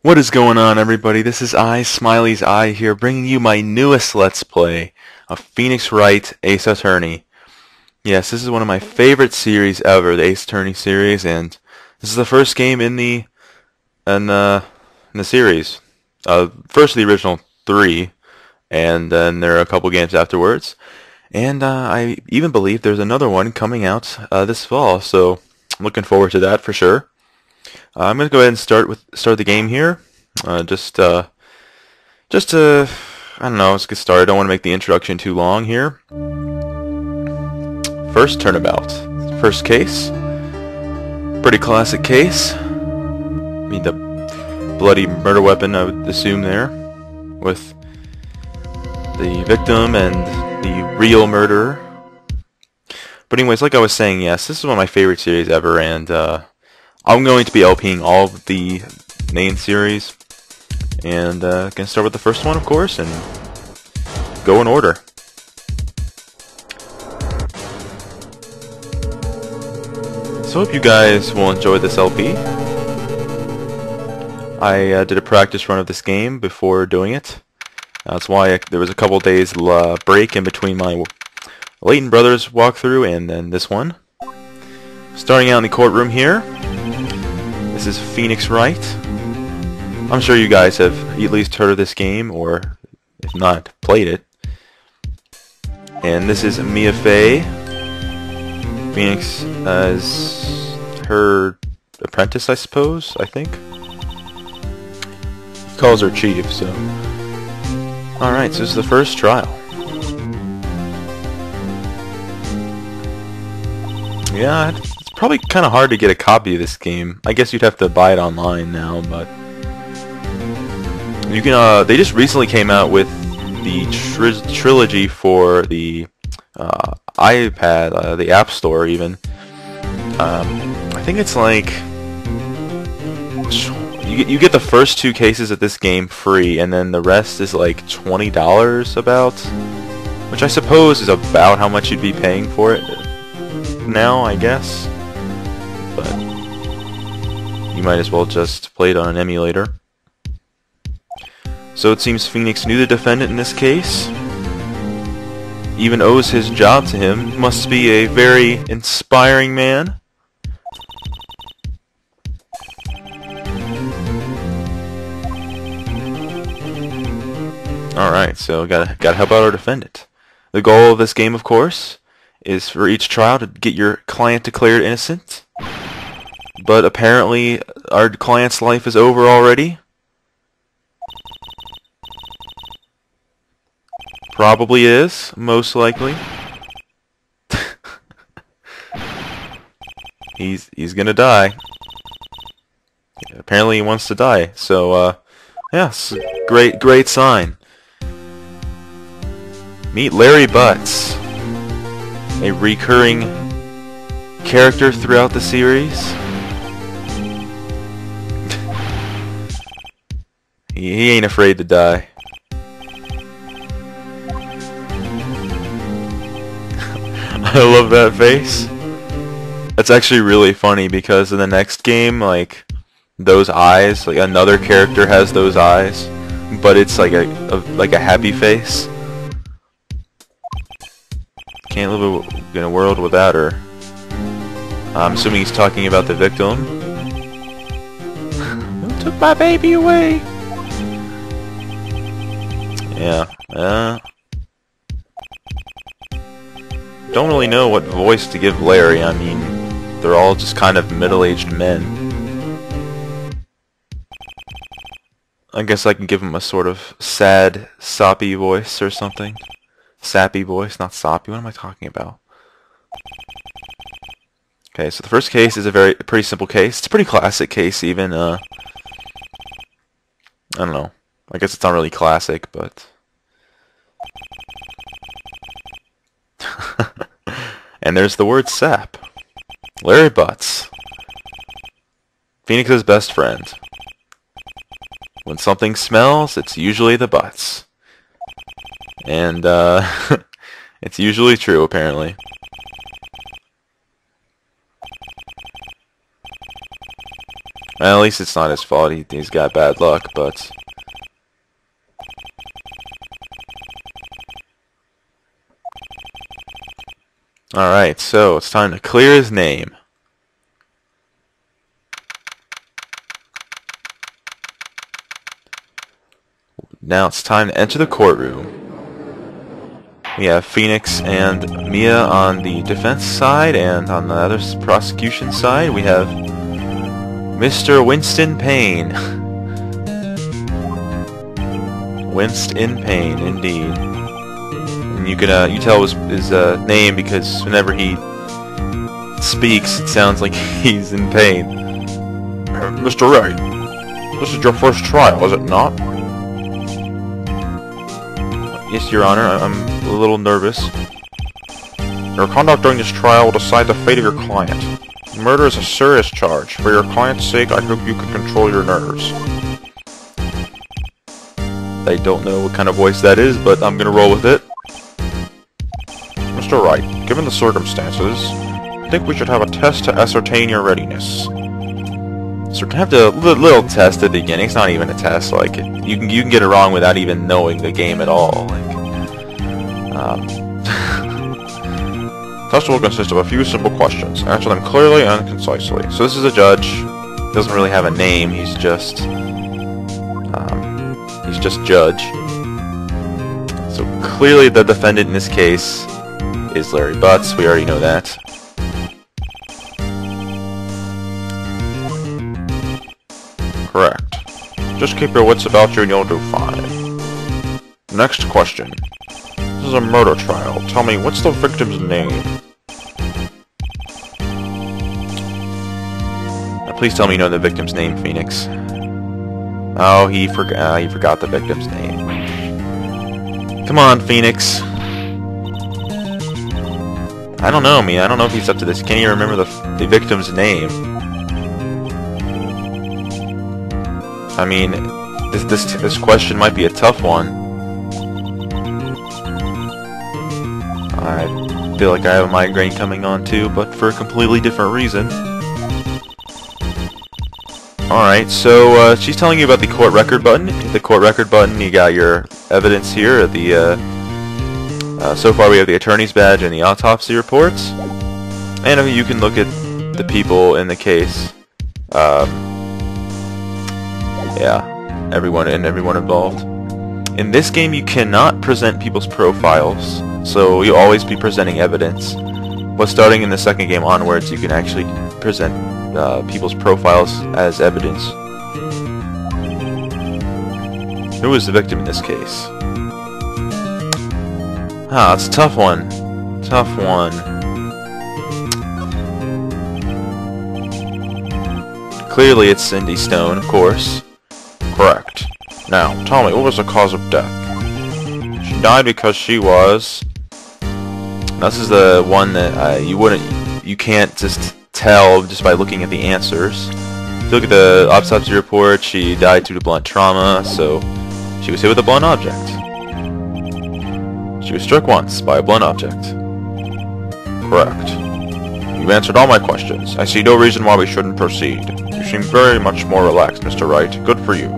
What is going on, everybody? This is ISmileyzI here, bringing you my newest Let's Play of Phoenix Wright Ace Attorney. Yes, this is one of my favorite series ever, the Ace Attorney series, and this is the first game in the series. First the original 3, and then there are a couple games afterwards. And I even believe there's another one coming out this fall, so I'm looking forward to that for sure. I'm going to go ahead and start the game here. Just to, I don't know, let's get started. I don't want to make the introduction too long here. First, Turnabout. First case. Pretty classic case. I mean, the bloody murder weapon, I would assume there, with the victim and the real murderer. But anyways, like I was saying, yes, this is one of my favorite series ever, and I'm going to be LPing all of the main series, and gonna start with the first one, of course, and go in order. So I hope you guys will enjoy this LP. I did a practice run of this game before doing it. That's why there was a couple days break in between my Layton Brothers walkthrough and then this one. Starting out in the courtroom here. This is Phoenix Wright. I'm sure you guys have at least heard of this game, or if not, played it. And this is Mia Fey. Phoenix as her apprentice, I suppose, I think. He calls her Chief, so. Alright, so this is the first trial. Yeah, it's probably kind of hard to get a copy of this game. I guess you'd have to buy it online now, but you can. They just recently came out with the trilogy for the iPad, the App Store even. I think it's like you get the first 2 cases of this game free, and then the rest is like $20 about, which I suppose is about how much you'd be paying for it now, I guess. But you might as well just play it on an emulator. So it seems Phoenix knew the defendant in this case, even owes his job to him. He must be a very inspiring man. Alright, so gotta help out our defendant. The goal of this game, of course, is for each trial to get your client declared innocent. But apparently our client's life is over already. Probably is, most likely. He's gonna die. Apparently he wants to die. So yes, great sign. Meet Larry Butts, a recurring character throughout the series. He ain't afraid to die. I love that face. That's actually really funny because in the next game, like, those eyes, like another character has those eyes, but it's like a happy face. Can't live in a world without her. I'm assuming he's talking about the victim. Who took my baby away? Yeah. Don't really know what voice to give Larry. I mean, they're all just kind of middle-aged men. I guess I can give him a sort of sad, soppy voice or something. Sappy voice, not soppy. What am I talking about? Okay, so the first case is a pretty simple case. It's a pretty classic case, even. I don't know. I guess it's not really classic, but. And there's the word sap. Larry Butts. Phoenix's best friend. When something smells, it's usually the butts. And, it's usually true, apparently. Well, at least it's not his fault. He's got bad luck, but... Alright, so it's time to clear his name. Now it's time to enter the courtroom. We have Phoenix and Mia on the defense side, and on the other prosecution side we have Mr. Winston Payne. Winston Payne, indeed. And you can you tell his name because whenever he speaks, it sounds like he's in pain. Mr. Wright, this is your first trial, is it not? Yes, Your Honor. I'm a little nervous. Your conduct during this trial will decide the fate of your client. Murder is a serious charge. For your client's sake, I hope you can control your nerves. I don't know what kind of voice that is, but I'm gonna roll with it. Mr. Wright, given the circumstances, I think we should have a test to ascertain your readiness. So we're gonna have to little test at the beginning. It's not even a test. Like you can get it wrong without even knowing the game at all. Like, test will consist of a few simple questions. Answer them clearly and concisely. So this is a judge. He doesn't really have a name. He's just judge. So clearly the defendant in this case is Larry Butts. We already know that. Correct. Just keep your wits about you and you'll do fine. Next question. This is a murder trial. Tell me, what's the victim's name? Now, please tell me you know the victim's name, Phoenix. Oh, he forgot the victim's name. Come on, Phoenix. I don't know, I don't know if he's up to this. Can't even remember the victim's name. I mean, this question might be a tough one. I feel like I have a migraine coming on too, but for a completely different reason. Alright, so she's telling you about the court record button. Hit the court record button, you got your evidence here. So far we have the attorney's badge and the autopsy reports. And you can look at the people in the case. Yeah, everyone involved. In this game, you cannot present people's profiles, so you'll always be presenting evidence. But starting in the second game onwards, you can actually present people's profiles as evidence. Who is the victim in this case? Ah, it's a tough one. Tough one. Clearly, it's Cindy Stone, of course. Correct. Now, tell me, what was the cause of death? She died because she was... Now, this is the one that you can't just tell just by looking at the answers. If you look at the autopsy report, she died due to blunt trauma, so she was hit with a blunt object. She was struck once by a blunt object. Correct. You've answered all my questions. I see no reason why we shouldn't proceed. You seem very much more relaxed, Mr. Wright. Good for you.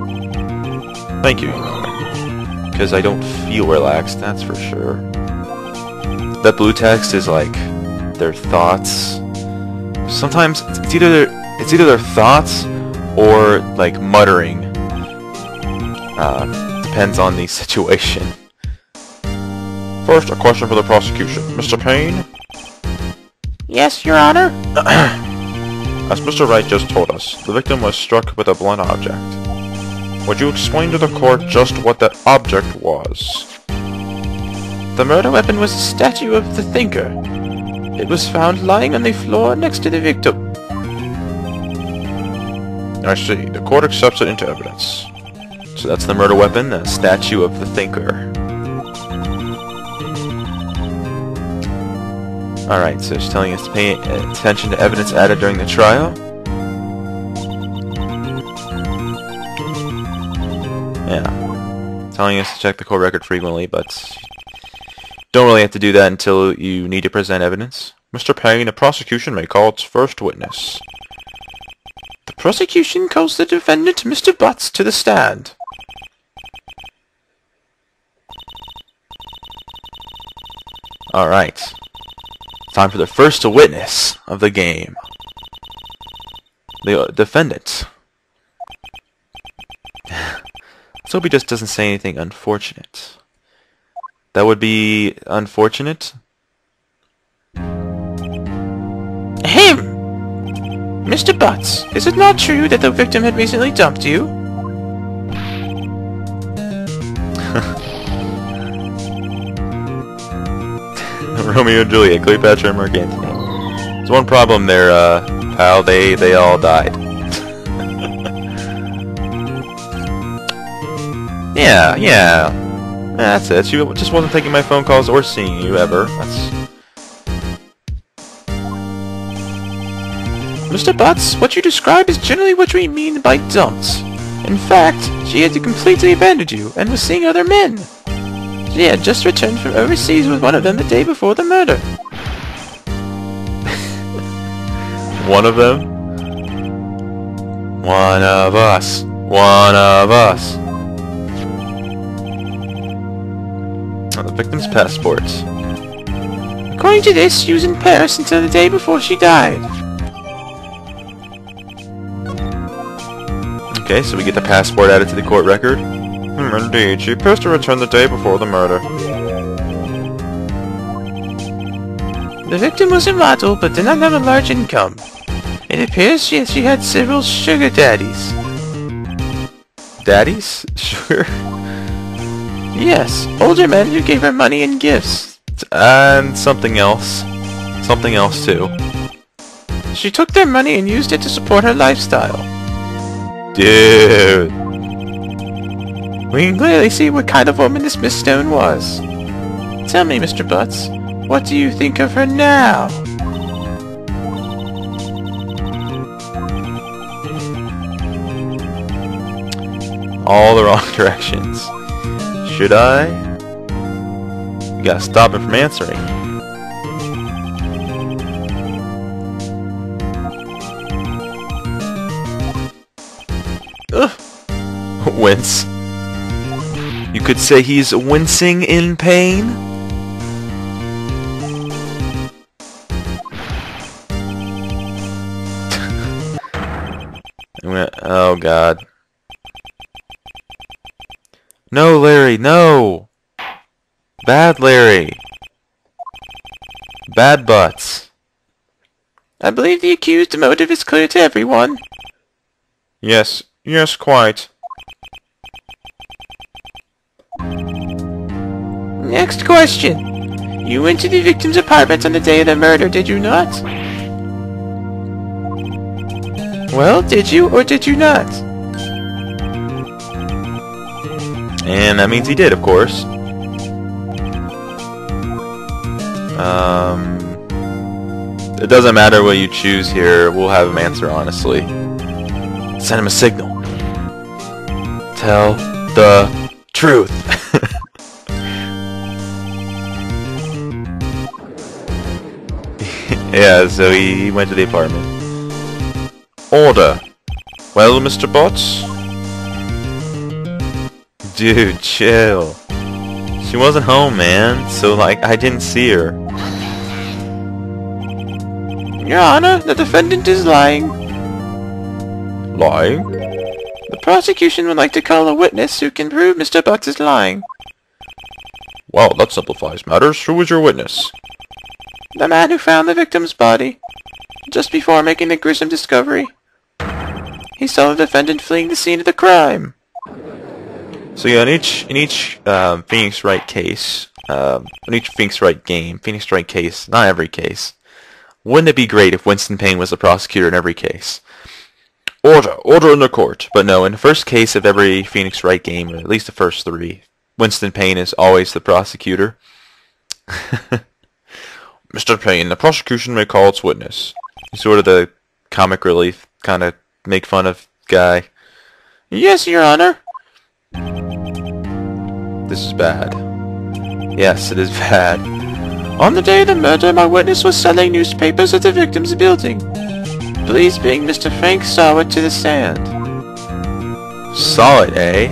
Thank you, because I don't feel relaxed, that's for sure. That blue text is like their thoughts. Sometimes it's either their thoughts or like muttering. Depends on the situation. First, a question for the prosecution. Mr. Payne? Yes, Your Honor? As Mr. Wright just told us, the victim was struck with a blunt object. Would you explain to the court just what that object was? The murder weapon was a statue of the thinker. It was found lying on the floor next to the victim. I see. The court accepts it into evidence. So that's the murder weapon, a statue of the thinker. Alright, so she's telling us to pay attention to evidence added during the trial. Yeah. Telling us to check the court record frequently, but don't really have to do that until you need to present evidence. Mr. Payne, the prosecution may call its first witness. The Prosecution calls the defendant, Mr. Butts, to the stand. Alright. Time for the first witness of the game. The defendant. Let's hope he just doesn't say anything unfortunate. That would be unfortunate. Ahem! Mr. Butts, is it not true that the victim had recently dumped you? Romeo and Juliet, Cleopatra and Mark Antony. There's one problem there, pal. They all died. Yeah. That's it. She just wasn't taking my phone calls or seeing you ever. Mr. Butts, what you describe is generally what we mean by dumped. In fact, she had completely abandoned you and was seeing other men. She had just returned from overseas with one of them the day before the murder. One of them? One of us. One of us. Oh, the victim's passport. According to this, she was in Paris until the day before she died. Okay, so we get the passport added to the court record. Indeed, she appears to return the day before the murder. The victim was a model, but did not have a large income. It appears she had several sugar daddies. Daddies? Sugar? Yes, older men who gave her money and gifts. And something else. Something else too. She took their money and used it to support her lifestyle. Dude. We can clearly see what kind of woman this Miss Stone was. Tell me, Mr. Butts, what do you think of her now? All the wrong directions. Should I? You gotta stop him from answering. Ugh. Wince. You could say he's wincing in pain. Oh God. No, Larry, no! Bad Larry. Bad Butts. I believe the accused's motive is clear to everyone. Yes, quite. Next question. You went to the victim's apartment on the day of the murder, did you not? Well, did you or did you not? And that means he did, of course. It doesn't matter what you choose here. We'll have him answer honestly. Send him a signal. Tell the truth. Yeah, so he went to the apartment. Order. Well, Mr. Butts? Dude, chill. She wasn't home, man, so, like, I didn't see her. Your Honor, the defendant is lying. Lying? The prosecution would like to call a witness who can prove Mr. Butts is lying. Well, that simplifies matters. Who was your witness? The man who found the victim's body, just before making the gruesome discovery. He saw the defendant fleeing the scene of the crime. So yeah, in each Phoenix Wright case, in each Phoenix Wright game, Phoenix Wright case, not every case, wouldn't it be great if Winston Payne was the prosecutor in every case? Order in the court. But no, in the first case of every Phoenix Wright game, or at least the first three, Winston Payne is always the prosecutor. Mr. Payne, the prosecution may call its witness. He's sort of the comic relief, kind of make fun of guy. Yes, Your Honor. This is bad. Yes, it is bad. On the day of the murder, my witness was selling newspapers at the victim's building. Please bring Mr. Frank Sawit to the stand. Saw it, eh?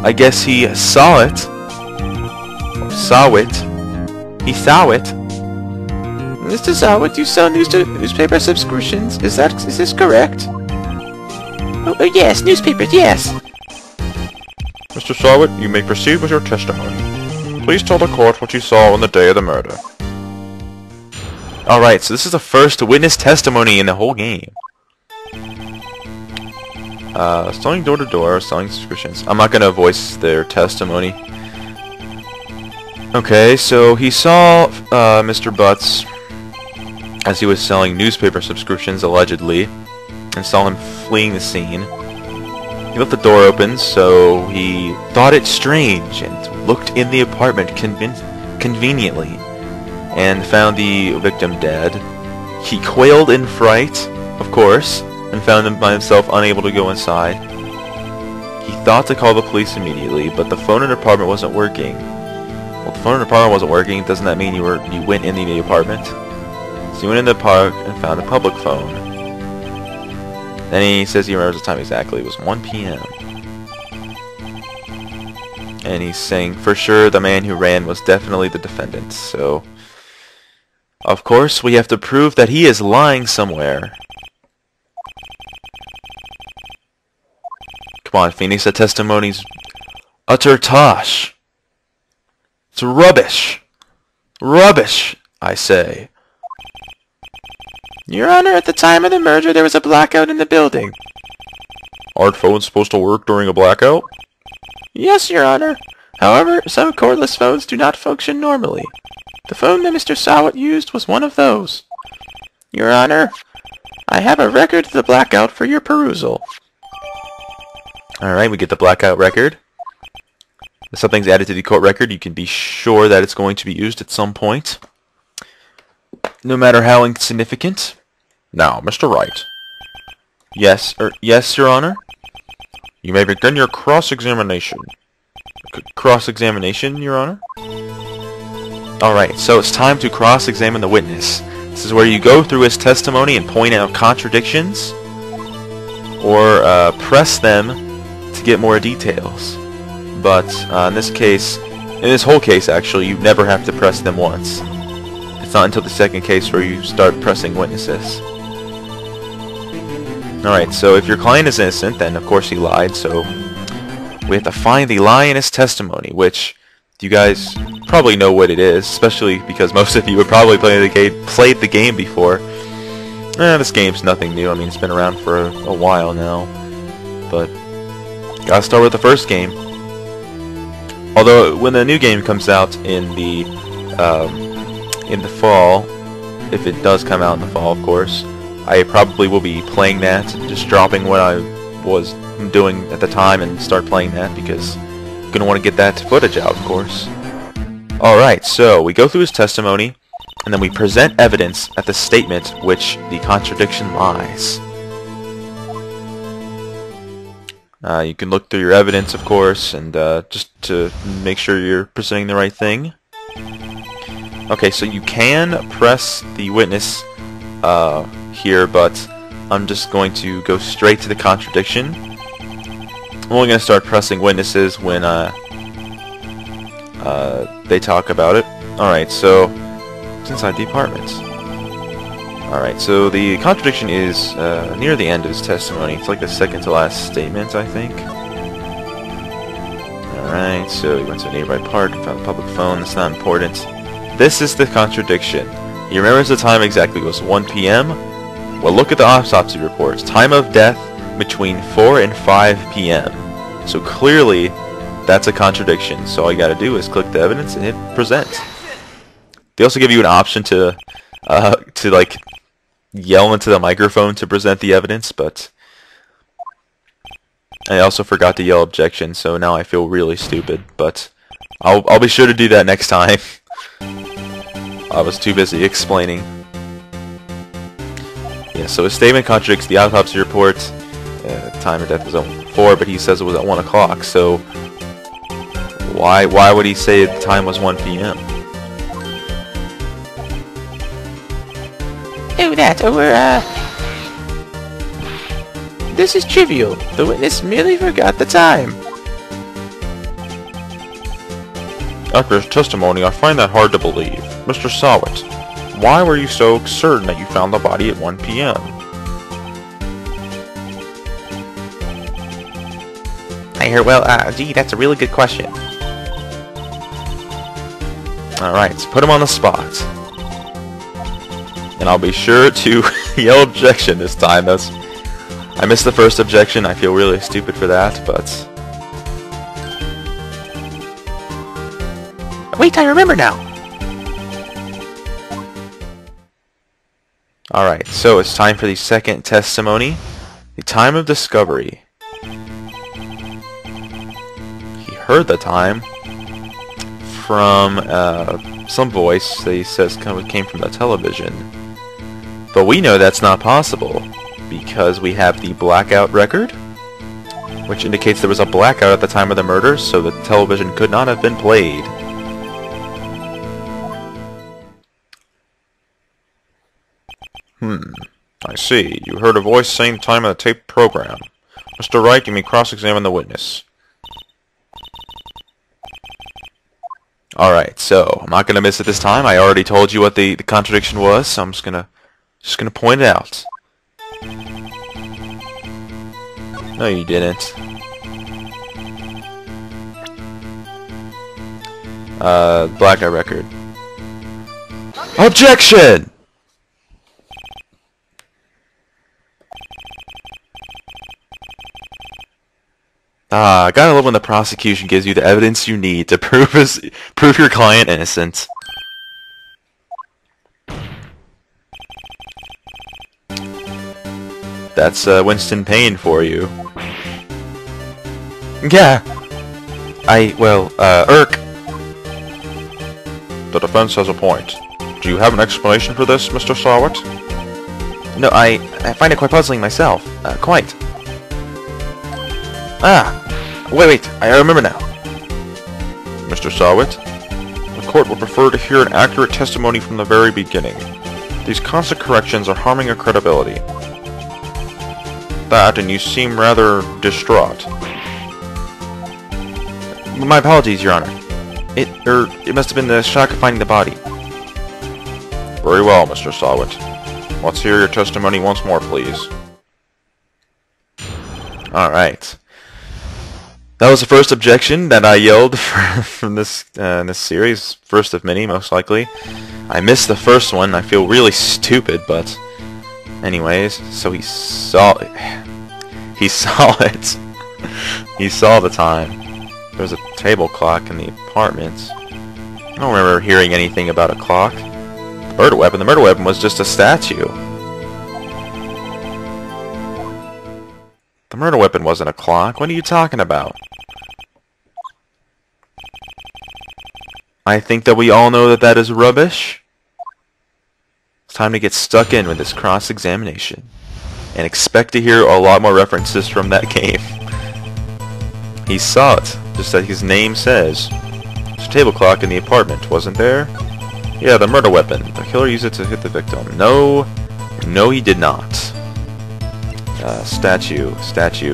I guess he saw it. Or saw it. He saw it. Mr. Sawit, you sell newspaper subscriptions. Is this correct? Oh, yes, newspapers, yes. Mr. Sawit, you may proceed with your testimony. Please tell the court what you saw on the day of the murder. Alright, so this is the first witness testimony in the whole game. Selling door-to-door, selling subscriptions. I'm not going to voice their testimony. Okay, so he saw Mr. Butts as he was selling newspaper subscriptions, allegedly, and saw him fleeing the scene. He left the door open, so he thought it strange and looked in the apartment conveniently and found the victim dead. He quailed in fright, of course, and found himself unable to go inside. He thought to call the police immediately, but the phone in the apartment wasn't working. Well, the phone in the apartment wasn't working. Doesn't that mean you went in the apartment? So he went in the park and found a public phone. Then he says he remembers the time exactly. It was 1 p.m. And he's saying for sure the man who ran was definitely the defendant. So, of course, we have to prove that he is lying somewhere. Come on, Phoenix, that testimony's utter tosh. It's rubbish. Rubbish, I say. Your Honor, at the time of the murder, there was a blackout in the building. Aren't phones supposed to work during a blackout? Yes, Your Honor. However, some cordless phones do not function normally. The phone that Mr. Sawit used was one of those. Your Honor, I have a record of the blackout for your perusal. Alright, we get the blackout record. If something's added to the court record, you can be sure that it's going to be used at some point, no matter how insignificant. Now, Mr. Wright. Yes, Your Honor? You may begin your cross-examination. Cross-examination, Your Honor? Alright, so it's time to cross-examine the witness. This is where you go through his testimony and point out contradictions, or press them to get more details. But in this case, in this whole case actually, you never have to press them once. It's not until the second case where you start pressing witnesses. Alright, so if your client is innocent, then of course he lied, so we have to find the lie in his testimony, which you guys probably know what it is, especially because most of you have probably played the game before. This game's nothing new. I mean, it's been around for a while now, but gotta start with the first game. Although when the new game comes out in the fall, if it does come out in the fall, of course, I probably will be playing that, just dropping what I was doing at the time and start playing that, because I'm gonna want to get that footage out, of course. Alright, so we go through his testimony, and then we present evidence at the statement which the contradiction lies. You can look through your evidence, of course, and just to make sure you're presenting the right thing. Okay, so you can press the witness here, but I'm just going to go straight to the contradiction. I'm only going to start pressing witnesses when they talk about it. Alright, so it's inside the apartment. Alright, so the contradiction is near the end of his testimony. It's like the second to last statement, I think. Alright, so he went to a nearby park and found a public phone. That's not important. This is the contradiction. He remembers the time exactly. It was 1 p.m. Well, look at the autopsy reports. Time of death between 4 and 5 p.m. So clearly, that's a contradiction. So all you gotta do is click the evidence and hit present. They also give you an option to like yell into the microphone to present the evidence, but I also forgot to yell objection, so now I feel really stupid. But I'll be sure to do that next time. I was too busy explaining. Yeah, so his statement contradicts the autopsy report. Time of death was at 4, but he says it was at 1 o'clock, so why would he say the time was 1 p.m.? Oh, that over, This is trivial. The witness merely forgot the time. After his testimony, I find that hard to believe. Mr. Sawit, why were you so certain that you found the body at 1 p.m.? Gee, that's a really good question. Alright, so put him on the spot. And I'll be sure to yell objection this time. I missed the first objection. I feel really stupid for that, but... Wait, I remember now. Alright, so it's time for the second testimony. The time of discovery. He heard the time from some voice that he says came from the television. But we know that's not possible because we have the blackout record, which indicates there was a blackout at the time of the murder, so the television could not have been played. I see. You heard a voice saying the time of the taped program. Mr. Wright, you may cross-examine the witness. Alright, so I'm not going to miss it this time. I already told you what the contradiction was, so I'm just gonna point it out. No, you didn't. Blackout record. Objection! I gotta love when the prosecution gives you the evidence you need to prove your client innocent. That's Winston Payne for you. Yeah. Irk. The defense has a point. Do you have an explanation for this, Mr. Sawit? No, I find it quite puzzling myself. Quite. Wait, I remember now. Mr. Sawit, the court would prefer to hear an accurate testimony from the very beginning. These constant corrections are harming your credibility. That, and you seem rather distraught. My apologies, Your Honor. It must have been the shock of finding the body. Very well, Mr. Sawit. Let's hear your testimony once more, please. Alright. That was the first objection that I yelled from this series. First of many, most likely. I missed the first one. I feel really stupid, but... Anyways, so he saw it. He saw it. He saw the time. There was a table clock in the apartment. I don't remember hearing anything about a clock. The murder weapon was just a statue. The murder weapon wasn't a clock. What are you talking about? I think that we all know that that is rubbish. It's time to get stuck in with this cross-examination. And expect to hear a lot more references from that game. He saw it, just like his name says. There's a table clock in the apartment, wasn't there? Yeah, the murder weapon. The killer used it to hit the victim. No, he did not. Statue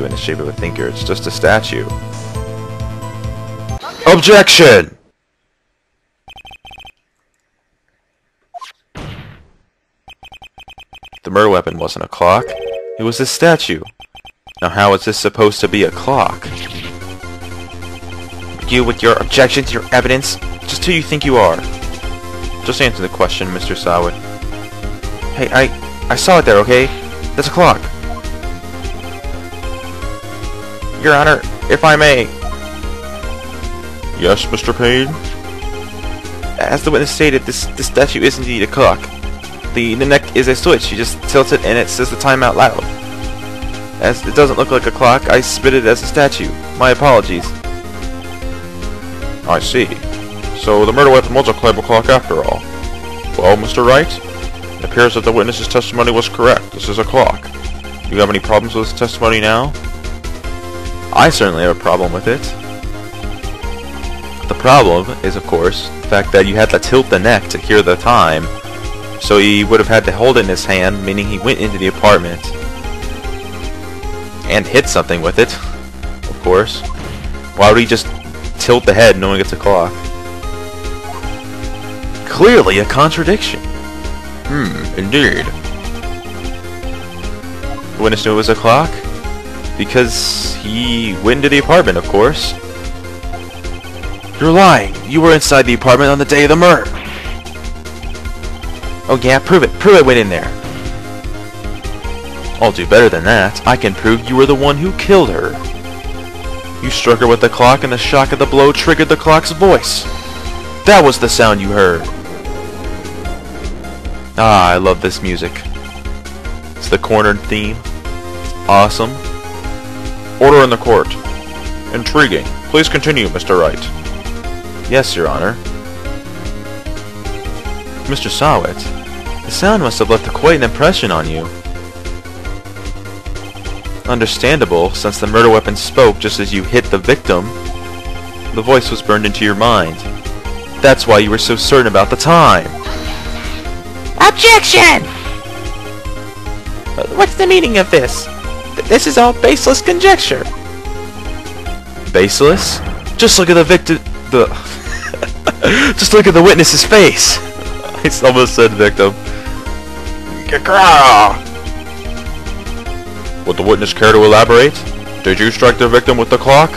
in the shape of a thinker. It's just a statue. Objection! The murder weapon wasn't a clock. It was a statue. Now how is this supposed to be a clock? You with your objections, your evidence, just who you think you are. Just answer the question, Mr. Sawit. Hey, I saw it there, okay? That's a clock. Your Honor, if I may. Yes, Mr. Payne? As the witness stated, this statue is indeed a clock. The neck is a switch. You just tilt it and it says the time out loud. As it doesn't look like a clock, I spit it as a statue. My apologies. I see. So the murder weapon was a clever clock after all. Well, Mr. Wright, it appears that the witness's testimony was correct. This is a clock. Do you have any problems with his testimony now? I certainly have a problem with it. The problem is, of course, the fact that you had to tilt the neck to hear the time. So he would have had to hold it in his hand, meaning he went into the apartment. And hit something with it, of course. Why would he just tilt the head knowing it's a clock? Clearly a contradiction. Indeed. The witness knew it was a clock? Because he went into the apartment, of course. You're lying. You were inside the apartment on the day of the murder. Oh yeah, prove it. Prove it went in there. I'll do better than that. I can prove you were the one who killed her. You struck her with the clock and the shock of the blow triggered the clock's voice. That was the sound you heard. Ah, I love this music. It's the cornered theme. Awesome. Order in the court. Intriguing. Please continue, Mr. Wright. Yes, Your Honor. Mr. Sawit, the sound must have left quite an impression on you. Understandable, since the murder weapon spoke just as you hit the victim. The voice was burned into your mind. That's why you were so certain about the time. Objection! What's the meaning of this? This is all baseless conjecture. Baseless? Just look at the victim. Just look at the witness's face. I almost said victim. Would the witness care to elaborate? Did you strike the victim with the clock?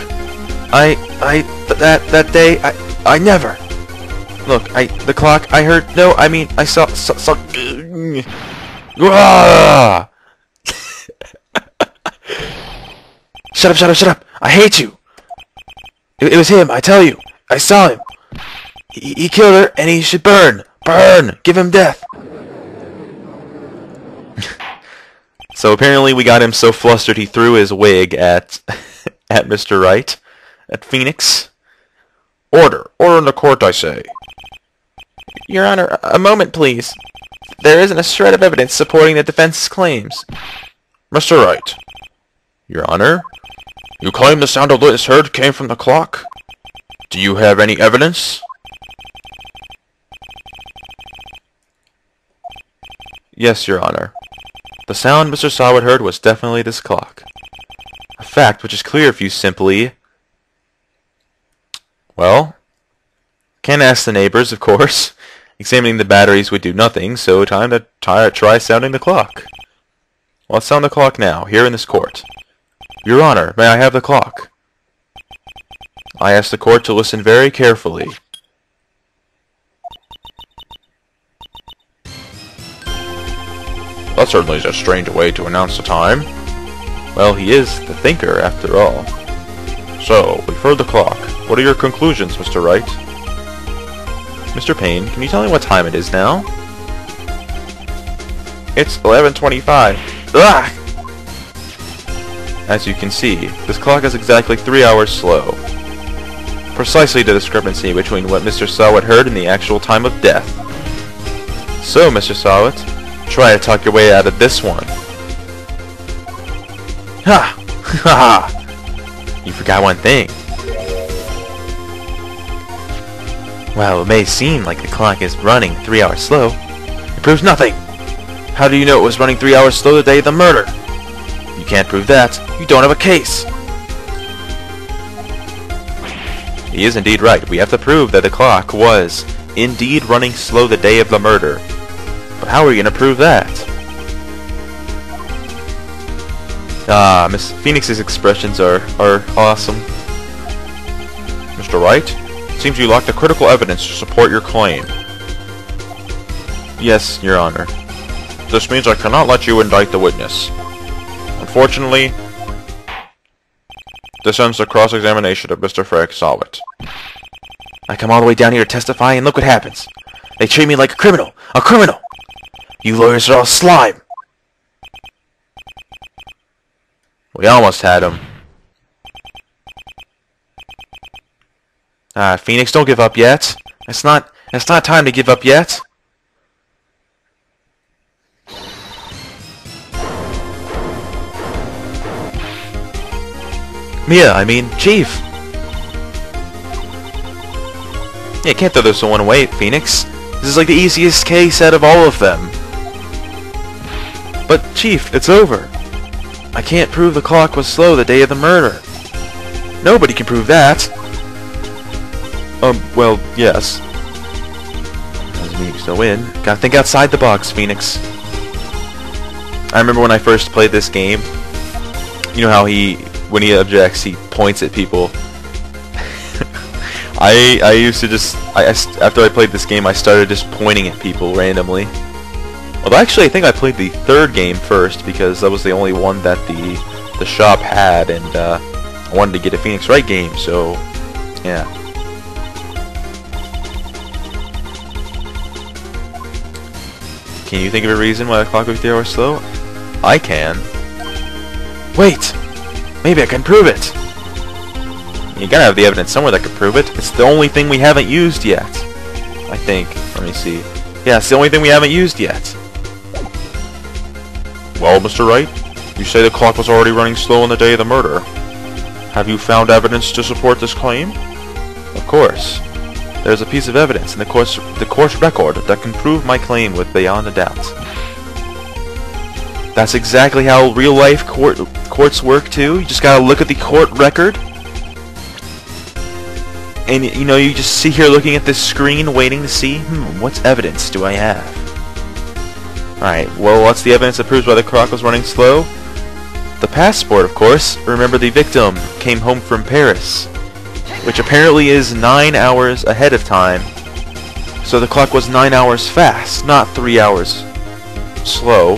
That day, I never. Look, the clock, I heard, no, I mean, I saw Shut up, I hate you. It was him, I tell you. I saw him. He killed her, and he should burn. Burn! Give him death. So apparently we got him so flustered he threw his wig at Mr. Wright, at Phoenix. Order in the court, I say. Your Honor, a moment, please. There isn't a shred of evidence supporting the defense's claims. Mr. Wright. Your Honor, you claim the sound the witness heard came from the clock. Do you have any evidence? Yes, Your Honor. The sound Mr. Sawit heard was definitely this clock. A fact which is clear if you simply... Well, can't ask the neighbors, of course. Examining the batteries would do nothing, so time to try sounding the clock. Well, let's sound the clock now, here in this court. Your Honor, may I have the clock? I ask the court to listen very carefully. That certainly is a strange way to announce the time. Well, he is the thinker, after all. So, we've heard the clock. What are your conclusions, Mr. Wright? Mr. Payne, can you tell me what time it is now? It's 11:25. Ugh! As you can see, this clock is exactly 3 hours slow. Precisely the discrepancy between what Mr. Sawit heard and the actual time of death. So, Mr. Sawit, try to talk your way out of this one. Ha! Ha ha! You forgot one thing. Well, it may seem like the clock is running 3 hours slow. It proves nothing. How do you know it was running 3 hours slow the day of the murder? You can't prove that. You don't have a case. He is indeed right. We have to prove that the clock was indeed running slow the day of the murder. But how are we going to prove that? Ah, Miss Phoenix's expressions are awesome. Mr. Wright, it seems you lack the critical evidence to support your claim. Yes, Your Honor. This means I cannot let you indict the witness. Unfortunately, this ends the cross-examination of Mr. Frank Sawit. I come all the way down here to testify, and look what happens. They treat me like a criminal! A criminal! You lawyers are all slime! We almost had him. Phoenix, don't give up yet. It's not time to give up yet. Chief. Yeah, can't throw this one away, Phoenix. This is like the easiest case out of all of them. But, Chief, it's over. I can't prove the clock was slow the day of the murder. Nobody can prove that. Well, yes. Doesn't mean you still win. Gotta think outside the box, Phoenix. I remember when I first played this game, you know how when he objects, he points at people. I used to just, after I played this game, I started just pointing at people randomly. Although actually I think I played the third game first, because that was the only one that the shop had, and I wanted to get a Phoenix Wright game, so yeah. Can you think of a reason why the clock would be 3 hours slow? I can. Wait! Maybe I can prove it! You gotta have the evidence somewhere that could prove it. It's the only thing we haven't used yet. I think. Let me see. Yeah, it's the only thing we haven't used yet. Well, Mr. Wright, you say the clock was already running slow on the day of the murder. Have you found evidence to support this claim? Of course. There's a piece of evidence in the court's record that can prove my claim with beyond a doubt. That's exactly how real-life courts work, too. You just gotta look at the court record. And, you know, you just sit here looking at this screen waiting to see, what evidence do I have? Alright, well, what's the evidence that proves why the clock was running slow? The passport, of course. Remember, the victim came home from Paris, which apparently is 9 hours ahead of time. So the clock was 9 hours fast, not 3 hours slow.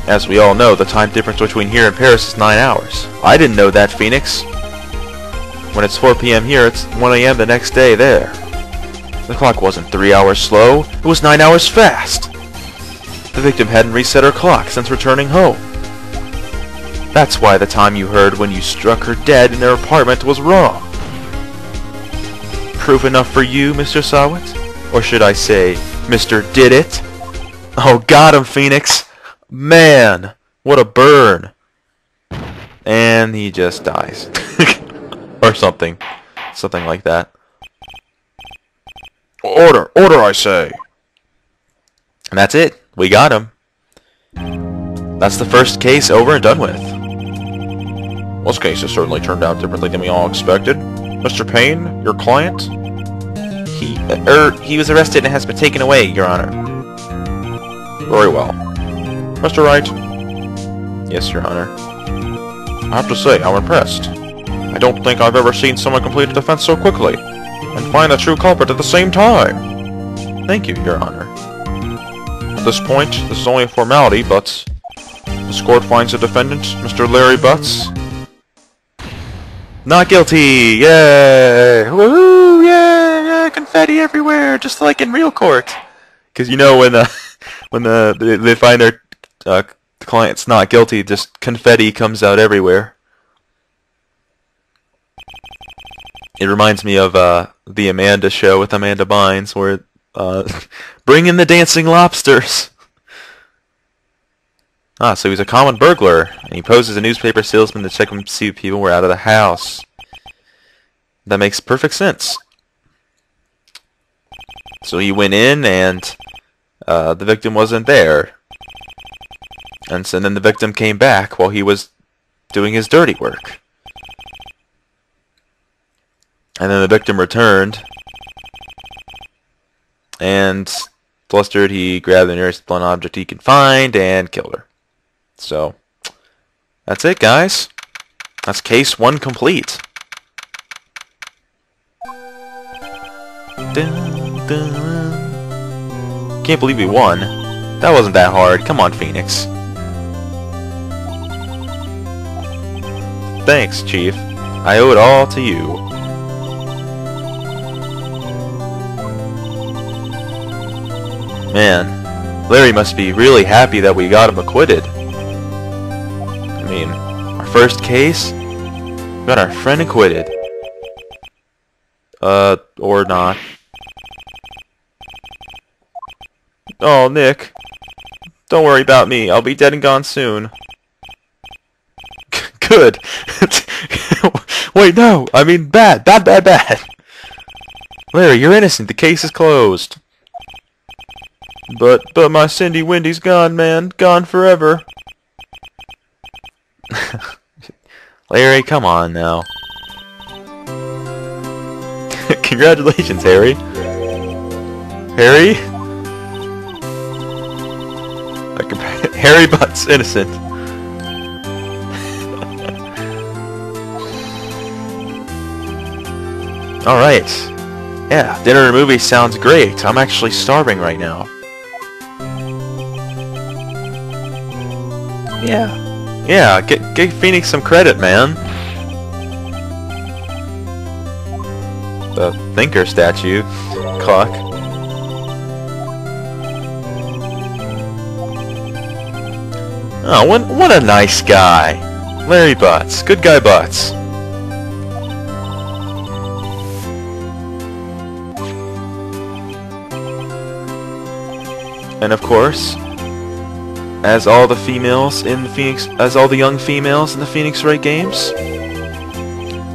As we all know, the time difference between here and Paris is 9 hours. I didn't know that, Phoenix. When it's 4 p.m. here, it's 1 a.m. the next day there. The clock wasn't 3 hours slow, it was 9 hours fast. The victim hadn't reset her clock since returning home. That's why the time you heard when you struck her dead in her apartment was wrong. Proof enough for you, Mr. Sawit? Or should I say, Mr. Did It? Oh, got him, Phoenix! Man, what a burn. And he just dies. Or something. Something like that. Order! Order, I say! And that's it. We got him. That's the first case over and done with. This case has certainly turned out differently than we all expected. Mr. Payne, your client? He was arrested and has been taken away, Your Honor. Very well. Mr. Wright? Yes, Your Honor. I have to say, I'm impressed. I don't think I've ever seen someone complete a defense so quickly, and find the true culprit at the same time. Thank you, Your Honor. At this point, this is only a formality, but this court finds the defendant, Mr. Larry Butts, not guilty! Yay! Woohoo! Yay! Confetti everywhere, just like in real court. Because you know when they find their client's not guilty, just confetti comes out everywhere. It reminds me of the Amanda show with Amanda Bynes, where bring in the dancing lobsters. So he's a common burglar, and he posed as a newspaper salesman to check and see if people were out of the house. That makes perfect sense. So he went in, and the victim wasn't there. And so then the victim came back while he was doing his dirty work. And then the victim returned, and flustered, he grabbed the nearest blunt object he could find and killed her. So, that's it, guys. That's case 1 complete. Dun, dun. Can't believe we won. That wasn't that hard. Come on, Phoenix. Thanks, Chief. I owe it all to you. Man, Larry must be really happy that we got him acquitted. I mean, our first case, we got our friend acquitted. Or not. Oh, Nick. Don't worry about me. I'll be dead and gone soon. Good. Wait, no. I mean, bad. Bad, bad, bad. Larry, you're innocent. The case is closed. But my Cindy Windy's gone, man. Gone forever. Larry, come on now. Congratulations, Harry. Harry? Harry Butt's innocent. Alright. Yeah, dinner and movie sounds great. I'm actually starving right now. Yeah, get Phoenix some credit, man. The thinker statue. Clock. Oh, what a nice guy. Larry Butts. Good guy Butts. And of course, as all the females in the young females in the Phoenix Wright games,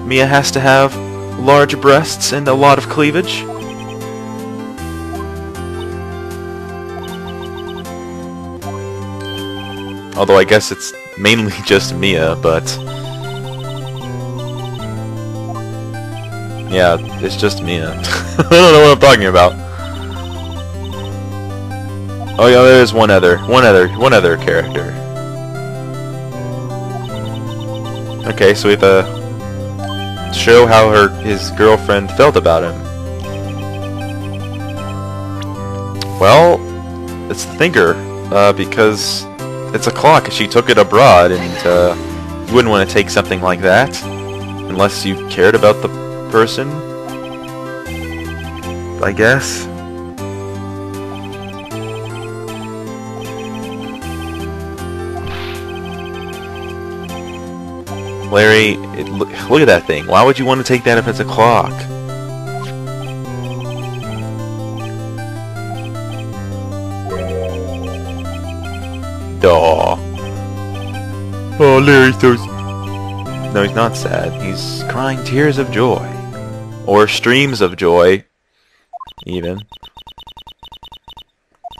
Mia has to have large breasts and a lot of cleavage. Although I guess it's mainly just Mia, but yeah, it's just Mia. I don't know what I'm talking about. Oh yeah, there's one other character. Okay, so we have to show how his girlfriend felt about him. Well, it's the thinker, because it's a clock. She took it abroad, and you wouldn't want to take something like that unless you cared about the person, I guess. Larry, look at that thing. Why would you want to take that if it's a clock? Duh. Oh, Larry's so... No, he's not sad. He's crying tears of joy. Or streams of joy, even.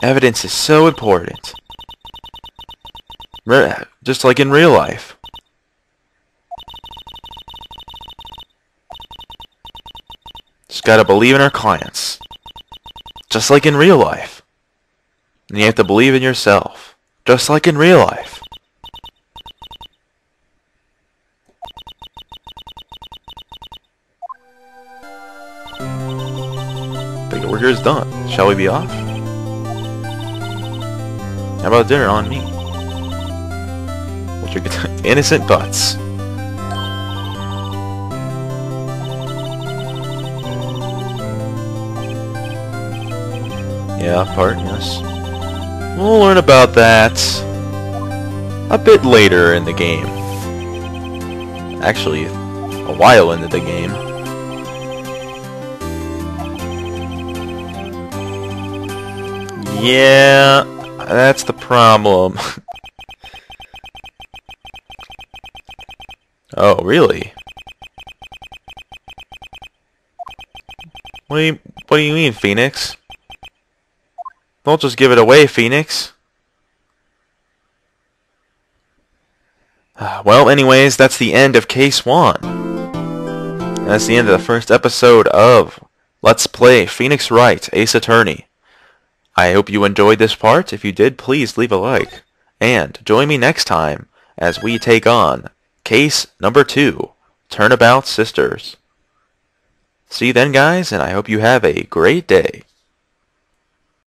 Evidence is so important. Just like in real life. Just gotta believe in our clients. Just like in real life. And you have to believe in yourself. Just like in real life. The work is done. Shall we be off? How about dinner on me? What's your innocent butts? Yeah, part, yes. We'll learn about that a bit later in the game. Actually, a while into the game. Yeah, that's the problem. Oh, really? What do you mean, Phoenix? Don't just give it away, Phoenix. Well, anyways, that's the end of Case 1. That's the end of the first episode of Let's Play Phoenix Wright, Ace Attorney. I hope you enjoyed this part. If you did, please leave a like. And join me next time as we take on Case number 2, Turnabout Sisters. See you then, guys, and I hope you have a great day.